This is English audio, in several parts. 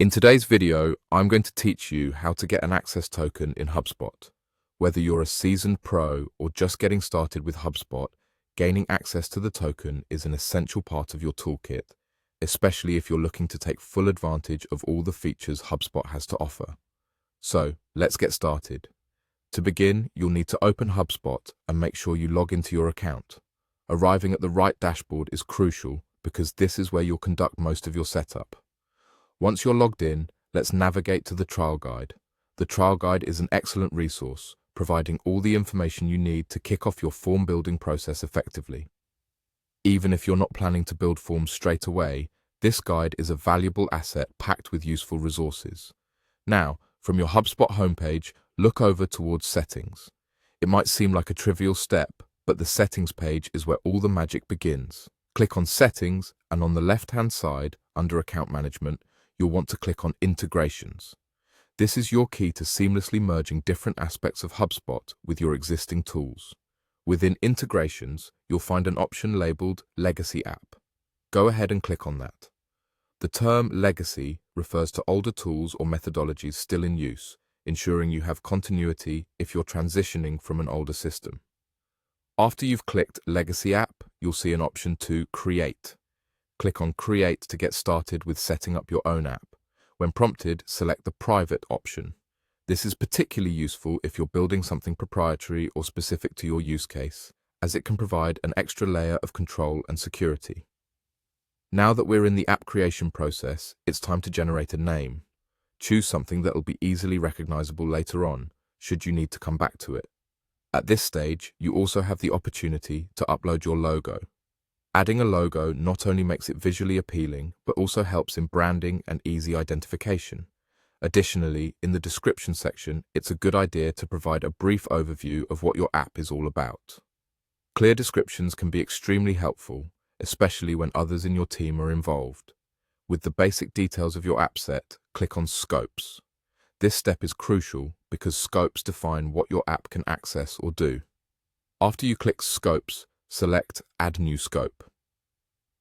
In today's video, I'm going to teach you how to get an access token in Hubspot. Whether you're a seasoned pro or just getting started with Hubspot, gaining access to the token is an essential part of your toolkit, especially if you're looking to take full advantage of all the features Hubspot has to offer. So, let's get started. To begin, you'll need to open Hubspot and make sure you log into your account. Arriving at the right dashboard is crucial because this is where you'll conduct most of your setup. Once you're logged in, let's navigate to the trial guide. The trial guide is an excellent resource, providing all the information you need to kick off your form building process effectively. Even if you're not planning to build forms straight away, this guide is a valuable asset packed with useful resources. Now, from your Hubspot homepage, look over towards Settings. It might seem like a trivial step, but the Settings page is where all the magic begins. Click on Settings, and on the left-hand side, under Account Management, you'll want to click on Integrations. This is your key to seamlessly merging different aspects of Hubspot with your existing tools. Within Integrations, you'll find an option labeled Legacy App. Go ahead and click on that. The term legacy refers to older tools or methodologies still in use, ensuring you have continuity if you're transitioning from an older system. After you've clicked Legacy App, you'll see an option to Create. Click on Create to get started with setting up your own app. When prompted, select the Private option. This is particularly useful if you're building something proprietary or specific to your use case, as it can provide an extra layer of control and security. Now that we're in the app creation process, it's time to generate a name. Choose something that will be easily recognizable later on, should you need to come back to it. At this stage, you also have the opportunity to upload your logo. Adding a logo not only makes it visually appealing, but also helps in branding and easy identification. Additionally, in the description section, it's a good idea to provide a brief overview of what your app is all about. Clear descriptions can be extremely helpful, especially when others in your team are involved. With the basic details of your app set, click on Scopes. This step is crucial because scopes define what your app can access or do. After you click Scopes, select Add New Scope.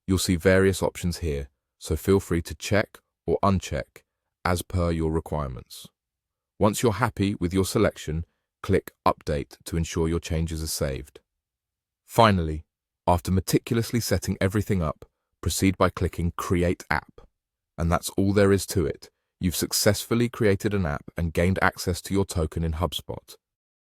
You'll see various options here, so feel free to check or uncheck as per your requirements. Once you're happy with your selection, click Update to ensure your changes are saved. Finally, after meticulously setting everything up, proceed by clicking Create App. And that's all there is to it. You've successfully created an app and gained access to your token in Hubspot.